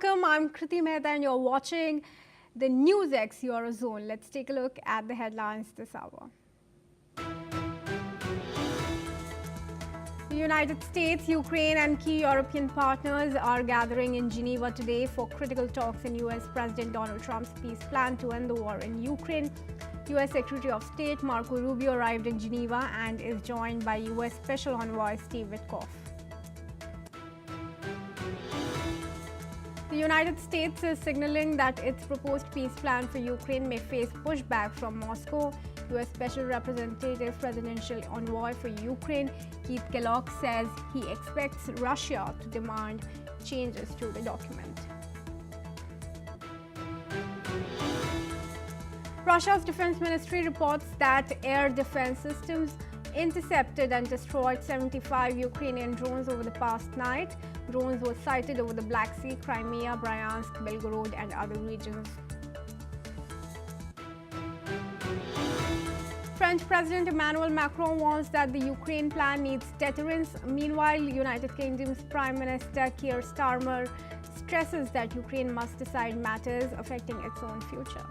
welcome. I'm Kriti Mehta and you're watching the NewsX Eurozone. Let's take a look at the headlines this hour. The United States, Ukraine and key European partners are gathering in Geneva today for critical talks in US President Donald Trump's peace plan to end the war in Ukraine. US Secretary of State Marco Rubio arrived in Geneva and is joined by US Special Envoy Steve Witkoff. The United States is signaling that its proposed peace plan for Ukraine may face pushback from Moscow. U.S. Special Representative Presidential Envoy for Ukraine, Keith Kellogg, says he expects Russia to demand changes to the document. Russia's defense ministry reports that air defense systems intercepted and destroyed 75 Ukrainian drones over the past night. Drones were sighted over the Black Sea, Crimea, Bryansk, Belgorod, and other regions. French President Emmanuel Macron warns that the Ukraine plan needs deterrence. Meanwhile, United Kingdom's Prime Minister Keir Starmer stresses that Ukraine must decide matters affecting its own future.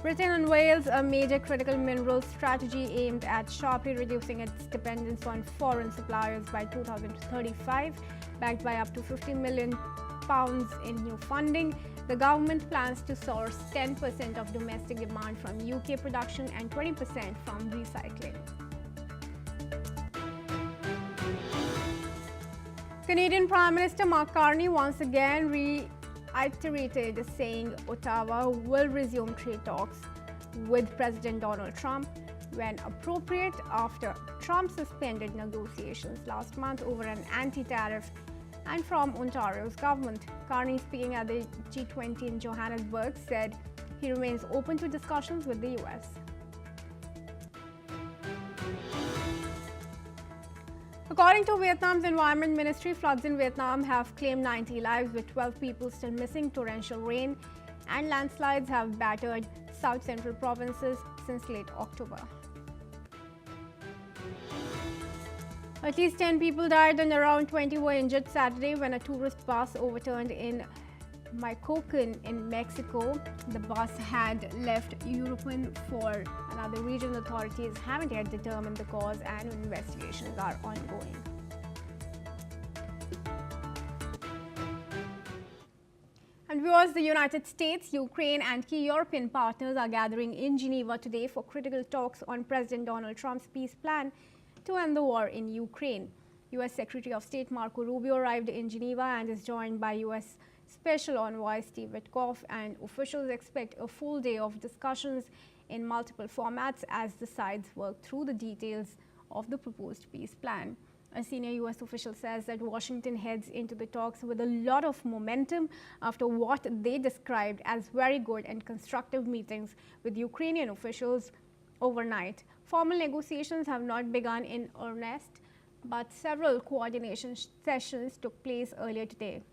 Britain unveils a major critical minerals strategy aimed at sharply reducing its dependence on foreign suppliers by 2035, backed by up to £50 million in new funding. The government plans to source 10% of domestic demand from UK production and 20% from recycling. Canadian Prime Minister Mark Carney once again reiterated, saying Ottawa will resume trade talks with President Donald Trump when appropriate, after Trump suspended negotiations last month over an anti-tariff and from Ontario's government. Carney, speaking at the G20 in Johannesburg, said he remains open to discussions with the US. According to Vietnam's Environment Ministry, floods in Vietnam have claimed 90 lives, with 12 people still missing. Torrential rain and landslides have battered south-central provinces since late October. At least 10 people died and around 20 were injured Saturday when a tourist bus overturned in Michoacan in Mexico. The bus had left Uruguay for another region. Authorities haven't yet determined the cause and investigations are ongoing. And viewers, the United States, Ukraine and key European partners are gathering in Geneva today for critical talks on President Donald Trump's peace plan to end the war in Ukraine. U.S. Secretary of State Marco Rubio arrived in Geneva and is joined by U.S. Special Envoy Steve Witkoff, and officials expect a full day of discussions in multiple formats as the sides work through the details of the proposed peace plan. A senior U.S. official says that Washington heads into the talks with a lot of momentum after what they described as very good and constructive meetings with Ukrainian officials overnight. Formal negotiations have not begun in earnest, but several coordination sessions took place earlier today.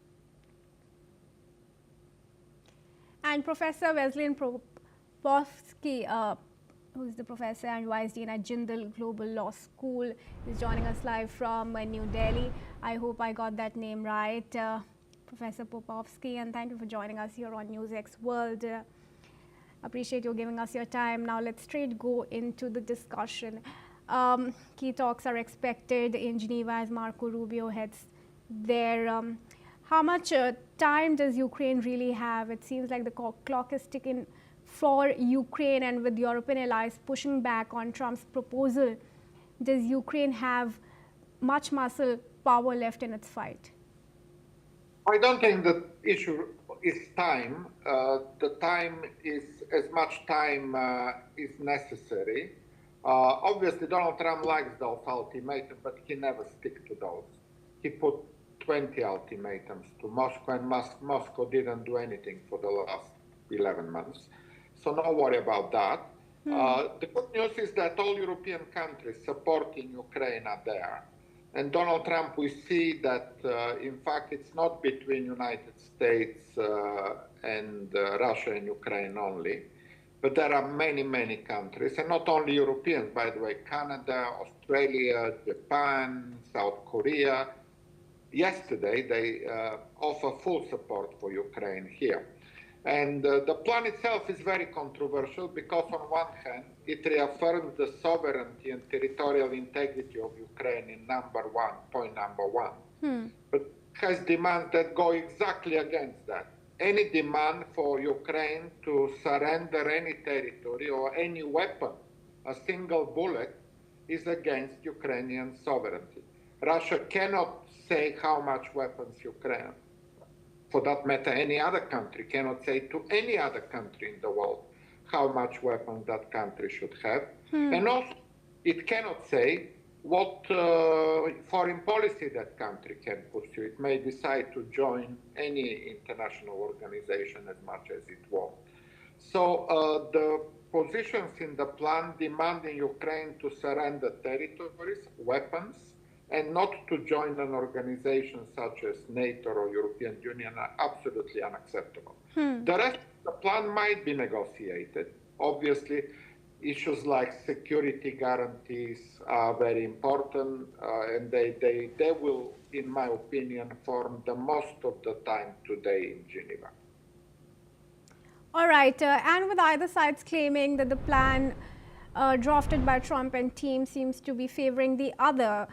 And Professor Wesleyan Popovsky, who is the professor and vice dean at Jindal Global Law School, is joining us live from New Delhi. I hope I got that name right, Professor Popovsky, and thank you for joining us here on NewsX World. Appreciate you giving us your time. Now let's straight go into the discussion. Key talks are expected in Geneva as Marco Rubio heads there. How much time does Ukraine really have? It seems like the clock is ticking for Ukraine, and with European allies pushing back on Trump's proposal, does Ukraine have much muscle power left in its fight? I don't think the issue is time. The time is as much time is necessary. Obviously, Donald Trump likes those ultimatums, but he never sticks to those. He put 20 ultimatums to Moscow, and Moscow didn't do anything for the last 11 months. So no worry about that. The good news is that all European countries supporting Ukraine are there. And Donald Trump, we see that, in fact, it's not between United States and Russia and Ukraine only, but there are many, many countries, and not only Europeans, by the way, Canada, Australia, Japan, South Korea, yesterday they offer full support for Ukraine here. And the plan itself is very controversial because on one hand, it reaffirms the sovereignty and territorial integrity of Ukraine in point number one, but has demands that go exactly against that. Any demand for Ukraine to surrender any territory or any weapon, a single bullet, is against Ukrainian sovereignty. Russia cannot say how much weapons Ukraine, for that matter, any other country cannot say to any other country in the world how much weapons that country should have. And also, it cannot say what foreign policy that country can pursue. It may decide to join any international organization as much as it wants. So the positions in the plan demanding Ukraine to surrender territories, weapons, and not to join an organization such as NATO or European Union are absolutely unacceptable. The rest of the plan might be negotiated. Obviously, issues like security guarantees are very important, and they will, in my opinion, form the most of the time today in Geneva. All right, and with either sides claiming that the plan drafted by Trump and team seems to be favoring the other,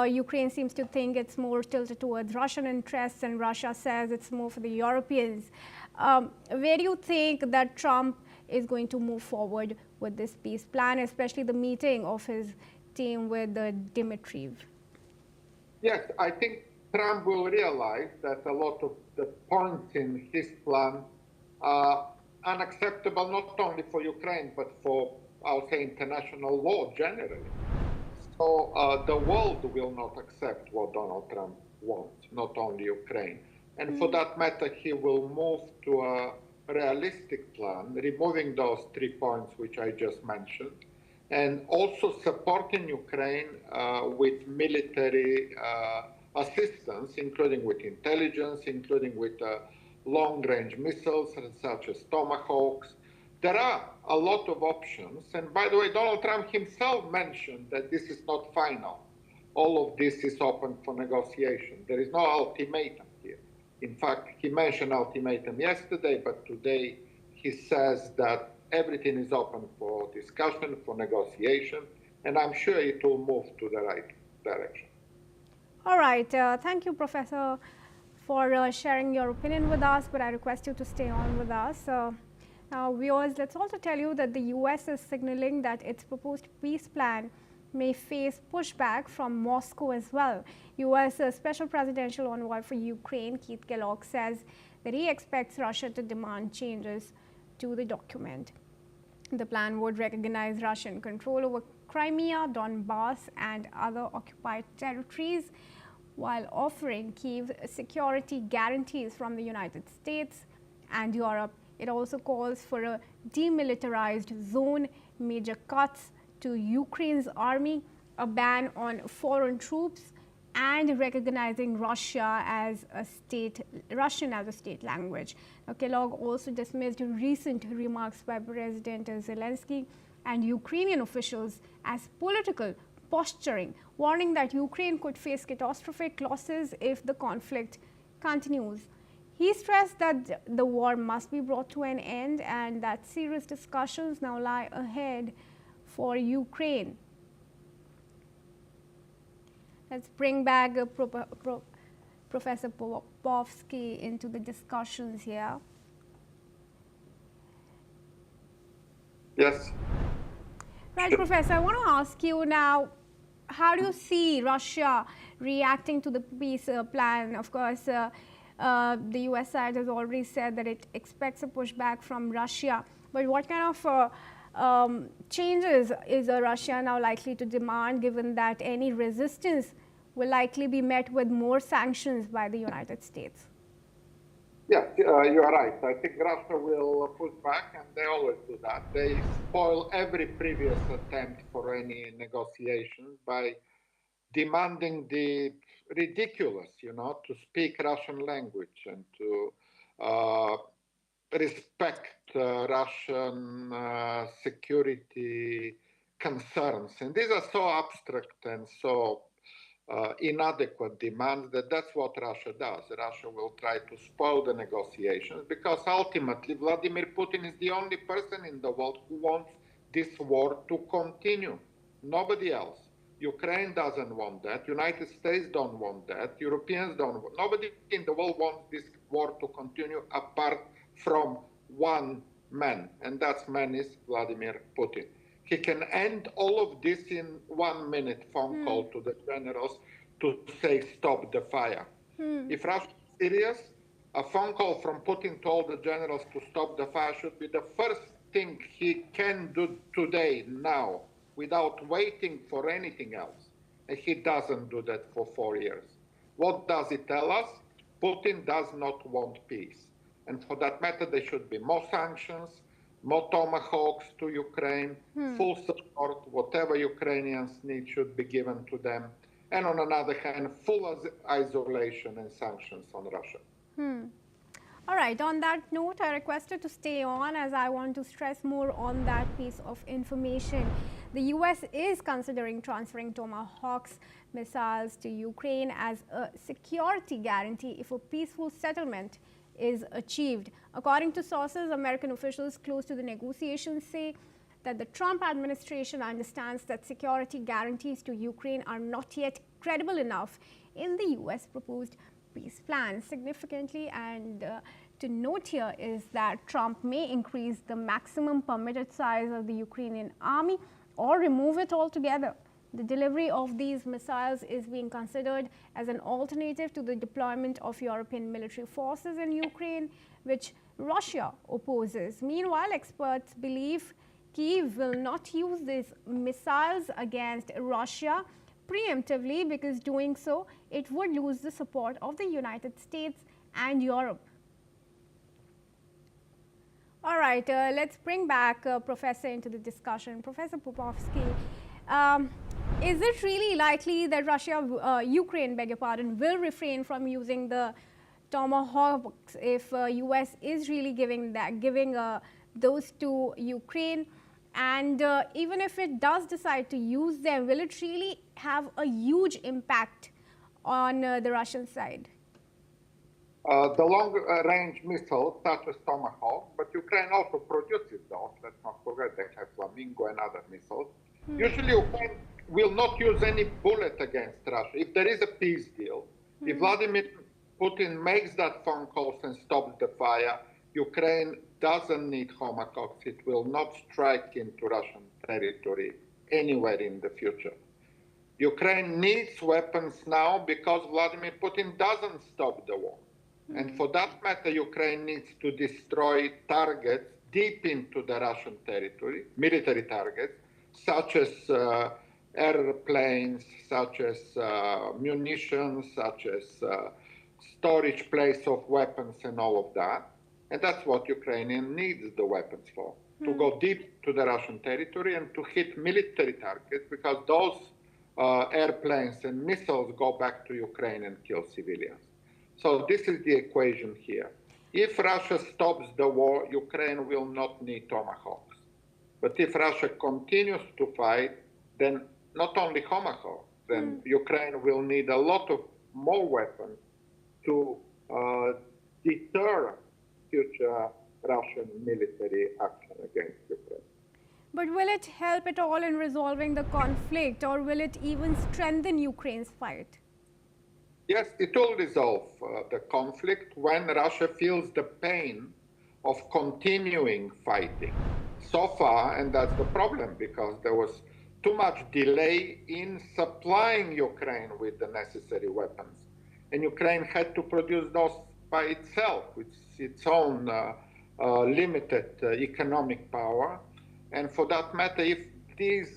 Ukraine seems to think it's more tilted towards Russian interests, and Russia says it's more for the Europeans. Where do you think that Trump is going to move forward with this peace plan, especially the meeting of his team with Dnipro? Yes, I think Trump will realize that a lot of the points in his plan are unacceptable not only for Ukraine, but for, I'll say, international law generally. So the world will not accept what Donald Trump wants, not only Ukraine. And for that matter, he will move to a realistic plan, removing those 3 points which I just mentioned, and also supporting Ukraine with military assistance, including with intelligence, including with long-range missiles such as Tomahawks. There are a lot of options. And by the way, Donald Trump himself mentioned that this is not final. All of this is open for negotiation. There is no ultimatum here. In fact, he mentioned ultimatum yesterday, but today he says that everything is open for discussion, for negotiation, and I'm sure it will move to the right direction. All right. Thank you, Professor, for sharing your opinion with us, but I request you to stay on with us. Now, viewers, let's also tell you that the US is signaling that its proposed peace plan may face pushback from Moscow as well. US Special Presidential Envoy for Ukraine, Keith Kellogg, says that he expects Russia to demand changes to the document. The plan would recognize Russian control over Crimea, Donbass, and other occupied territories, while offering Kyiv security guarantees from the United States and Europe. It also calls for a demilitarized zone, major cuts to Ukraine's army, a ban on foreign troops, and recognizing Russian as a state language. Now, Kellogg also dismissed recent remarks by President Zelensky and Ukrainian officials as political posturing, warning that Ukraine could face catastrophic losses if the conflict continues. He stressed that the war must be brought to an end and that serious discussions now lie ahead for Ukraine. Let's bring back Professor Popovsky into the discussions here. Yes. Right, Professor, I want to ask you now, how do you see Russia reacting to the peace plan? Of course, the US side has already said that it expects a pushback from Russia. But what kind of changes is Russia now likely to demand, given that any resistance will likely be met with more sanctions by the United States? Yes, you are right. I think Russia will push back, and they always do that. They spoil every previous attempt for any negotiations by demanding the ridiculous, to speak Russian language and to respect Russian security concerns. And these are so abstract and so inadequate demands, that's what Russia does. Russia will try to spoil the negotiations because ultimately Vladimir Putin is the only person in the world who wants this war to continue. Nobody else. Ukraine doesn't want that. United States don't want that. Europeans don't want. Nobody in the world wants this war to continue apart from one man, and that man is Vladimir Putin. He can end all of this in 1 minute phone call to the generals to say stop the fire. If Russia is serious, a phone call from Putin to all the generals to stop the fire should be the first thing he can do today, now, without waiting for anything else. And he doesn't do that for 4 years. What does it tell us? Putin does not want peace. And for that matter, there should be more sanctions, more tomahawks to Ukraine, full support, whatever Ukrainians need should be given to them. And on another hand, full isolation and sanctions on Russia. All right, on that note, I requested to stay on as I want to stress more on that piece of information. The US is considering transferring Tomahawks missiles to Ukraine as a security guarantee if a peaceful settlement is achieved. According to sources, American officials close to the negotiations say that the Trump administration understands that security guarantees to Ukraine are not yet credible enough in the US proposed peace plan. Significantly, and to note here is that Trump may increase the maximum permitted size of the Ukrainian army or remove it altogether. The delivery of these missiles is being considered as an alternative to the deployment of European military forces in Ukraine, which Russia opposes. Meanwhile, experts believe Kyiv will not use these missiles against Russia preemptively, because doing so, it would lose the support of the United States and Europe. All right, let's bring back Professor into the discussion. Professor Popovsky, is it really likely that Ukraine, beg your pardon, will refrain from using the Tomahawks if US is really giving those to Ukraine? And even if it does decide to use them, will it really have a huge impact on the Russian side? The long-range missiles, such as Tomahawk, but Ukraine also produces those. Let's not forget they have Flamingo and other missiles. Usually Ukraine will not use any bullet against Russia. If there is a peace deal, if Vladimir Putin makes that phone calls and stops the fire, Ukraine doesn't need Tomahawks. It will not strike into Russian territory anywhere in the future. Ukraine needs weapons now because Vladimir Putin doesn't stop the war. And for that matter, Ukraine needs to destroy targets deep into the Russian territory, military targets, such as airplanes, such as munitions, such as storage place of weapons and all of that. And that's what Ukrainian needs the weapons for, to go deep to the Russian territory and to hit military targets, because those airplanes and missiles go back to Ukraine and kill civilians. So this is the equation here. If Russia stops the war, Ukraine will not need Tomahawks. But if Russia continues to fight, then not only Tomahawks, then Ukraine will need a lot of more weapons to deter future Russian military action against Ukraine. But will it help at all in resolving the conflict, or will it even strengthen Ukraine's fight? Yes, it will resolve the conflict when Russia feels the pain of continuing fighting. So far, and that's the problem, because there was too much delay in supplying Ukraine with the necessary weapons. And Ukraine had to produce those by itself, with its own limited economic power. And for that matter, if these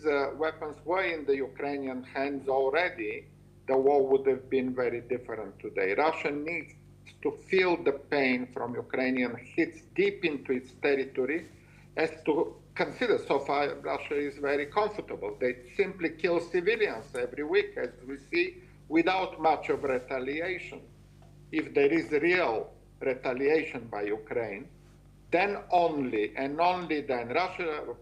weapons were in the Ukrainian hands already, the war would have been very different today. Russia needs to feel the pain from Ukrainian hits deep into its territory, as to consider. So far, Russia is very comfortable. They simply kill civilians every week, as we see, without much of retaliation. If there is real retaliation by Ukraine, then only and only then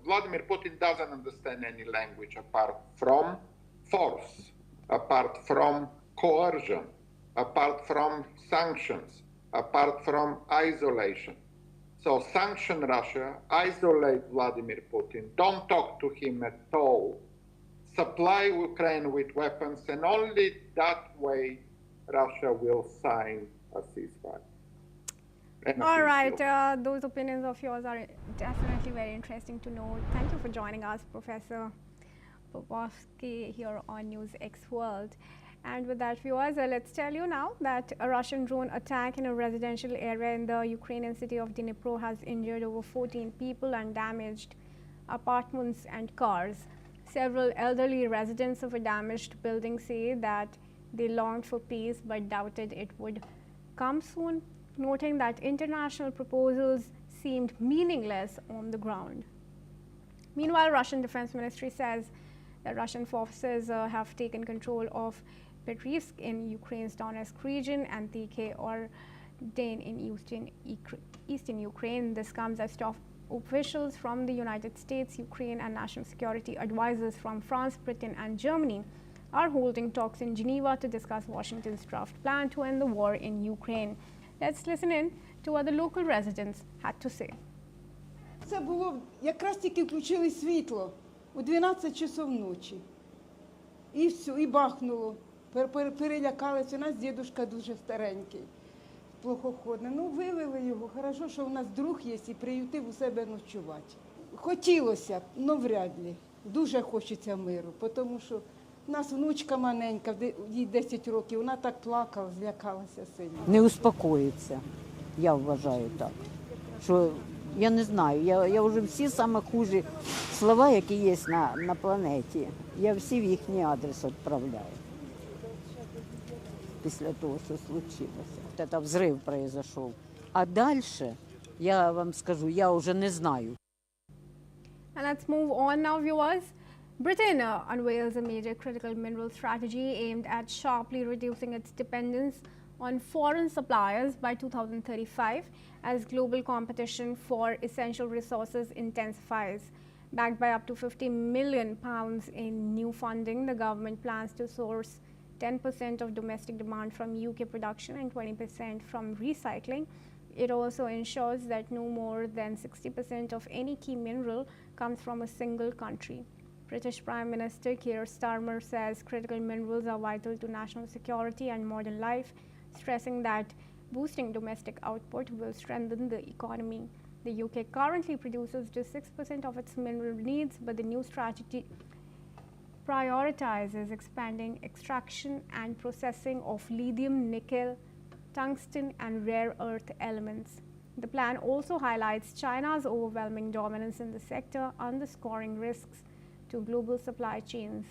Vladimir Putin doesn't understand any language apart from force. apart from coercion, apart from sanctions, apart from isolation. So sanction Russia, isolate Vladimir Putin, don't talk to him at all, supply Ukraine with weapons, and only that way Russia will sign a ceasefire. All right, those opinions of yours are definitely very interesting to know. Thank you for joining us, Professor Popovsky, here on NewsX World. And with that, viewers, let's tell you now that a Russian drone attack in a residential area in the Ukrainian city of Dnipro has injured over 14 people and damaged apartments and cars. Several elderly residents of a damaged building say that they longed for peace but doubted it would come soon, noting that international proposals seemed meaningless on the ground. Meanwhile, Russian Defense Ministry says that Russian forces have taken control of Petrivsk in Ukraine's Donetsk region and TK or Dane in eastern Ukraine. This comes as top officials from the United States, Ukraine, and national security advisors from France, Britain, and Germany are holding talks in Geneva to discuss Washington's draft plan to end the war in Ukraine. Let's listen in to what the local residents had to say. Це було, якраз тільки включили світло у 12 часов ночі. І все, і бахнуло. Перелякалися. У нас дідушка дуже старенький, плохоходний. Ну, вивели його. Хорошо, що у нас друг є і приютив у себе ночувати. Хотілося б, але вряд ли. Дуже хочеться миру, тому що у нас внучка маленька, їй 10 років, вона так плакала, злякалася сильно. Не успокоїться, я вважаю так. Що, я не знаю, я вже всі саме хужі слова, які є на планеті, я всі в їхній адрес відправляю. Після того, що случилося. Це взрив произошов. А далі, я вам скажу, я вже не знаю. And let's move on now, viewers. Britain unveils a major critical mineral strategy aimed at sharply reducing its dependence on foreign suppliers by 2035 as global competition for essential resources intensifies. Backed by up to £50 million in new funding, the government plans to source 10% of domestic demand from UK production and 20% from recycling. It also ensures that no more than 60% of any key mineral comes from a single country. British Prime Minister Keir Starmer says critical minerals are vital to national security and modern life, stressing that boosting domestic output will strengthen the economy. The UK currently produces just 6% of its mineral needs, but the new strategy prioritizes expanding extraction and processing of lithium, nickel, tungsten, and rare earth elements. The plan also highlights China's overwhelming dominance in the sector, underscoring risks to global supply chains.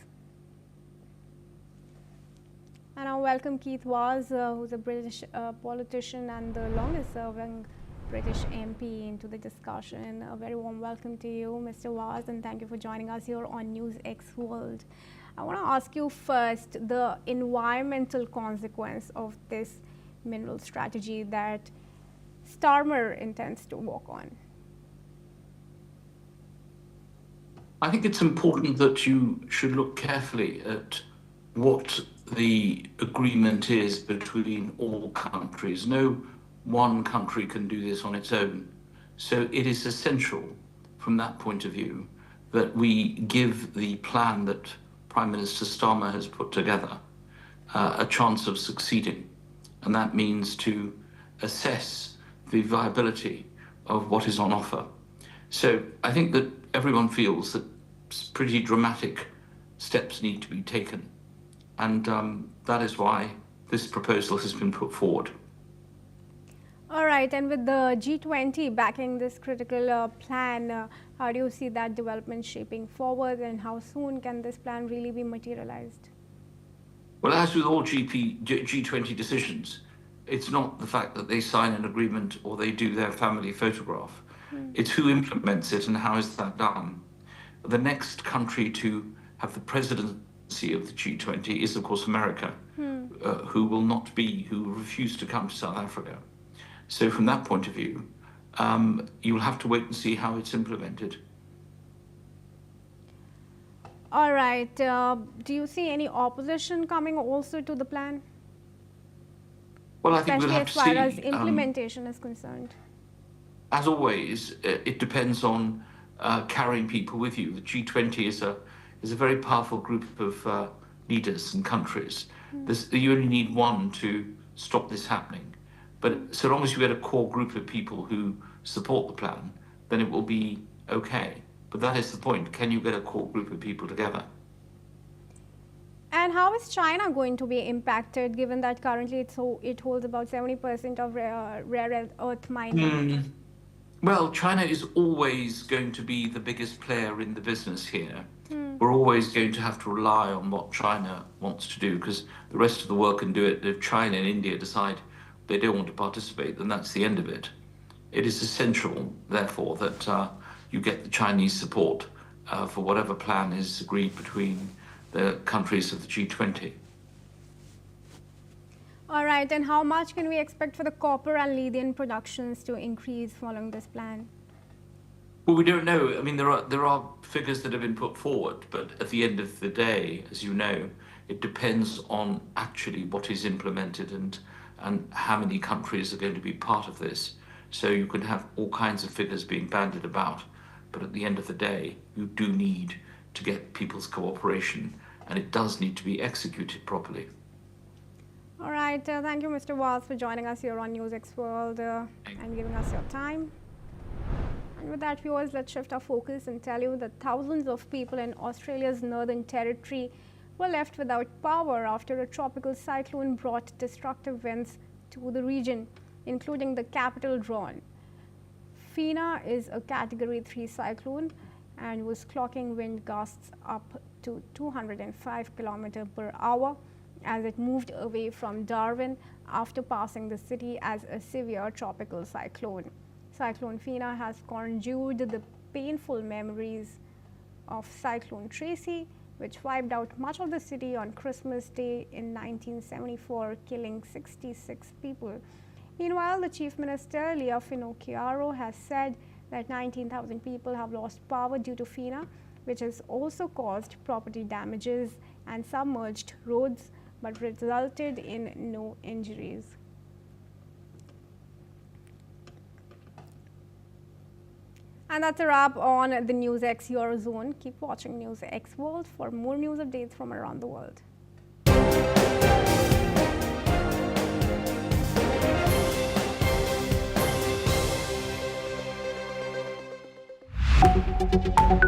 And I welcome Keith Vaz, who's a British politician and the longest serving British MP, into the discussion. A very warm welcome to you, Mr. Vaz, and thank you for joining us here on NewsX World. I want to ask you first the environmental consequence of this mineral strategy that Starmer intends to work on. I think it's important that you should look carefully at what the agreement is between all countries. No one country can do this on its own. So it is essential from that point of view that we give the plan that Prime Minister Starmer has put together a chance of succeeding. And that means to assess the viability of what is on offer. So I think that everyone feels that pretty dramatic steps need to be taken. And that is why this proposal has been put forward. All right, and with the G20 backing this critical plan, how do you see that development shaping forward, and how soon can this plan really be materialized? Well, as with all G20 decisions, it's not the fact that they sign an agreement or they do their family photograph. It's who implements it and how is that done. The next country to have the presidency of the G20 is, of course, America, who will refuse to come to South Africa. So from that point of view, you will have to wait and see how it's implemented. All right. Do you see any opposition coming also to the plan? Well, I think we'll Especially have as to far see. as implementation is concerned. As always, it depends on carrying people with you. The G20 is a very powerful group of leaders and countries. You only need one to stop this happening. But so long as you get a core group of people who support the plan, then it will be okay. But that is the point. Can you get a core group of people together? And how is China going to be impacted, given that currently it holds about 70% of rare earth mining? Well, China is always going to be the biggest player in the business here. We're always going to have to rely on what China wants to do, because the rest of the world can do it. If China and India decide they don't want to participate, then that's the end of it. It is essential, therefore, that you get the Chinese support for whatever plan is agreed between the countries of the G20. All right, and how much can we expect for the copper and lithium productions to increase following this plan? Well, we don't know. I mean, there are figures that have been put forward, but at the end of the day, as you know, it depends on actually what is implemented and how many countries are going to be part of this. So you can have all kinds of figures being bandied about, but at the end of the day, you do need to get people's cooperation, and it does need to be executed properly. All right, thank you, Mr. Walls, for joining us here on NewsX World and giving us your time. And with that, viewers, let's shift our focus and tell you that thousands of people in Australia's Northern Territory were left without power after a tropical cyclone brought destructive winds to the region, including the capital Ron. Fina is a Category 3 cyclone and was clocking wind gusts up to 205 km per hour as it moved away from Darwin after passing the city as a severe tropical cyclone. Cyclone Fina has conjured the painful memories of Cyclone Tracy, which wiped out much of the city on Christmas Day in 1974, killing 66 people. Meanwhile, the Chief Minister, Leah Finocchiaro, has said that 19,000 people have lost power due to Fina, which has also caused property damages and submerged roads, but resulted in no injuries. And that's a wrap on the NewsX Eurozone. Keep watching NewsX World for more news updates from around the world.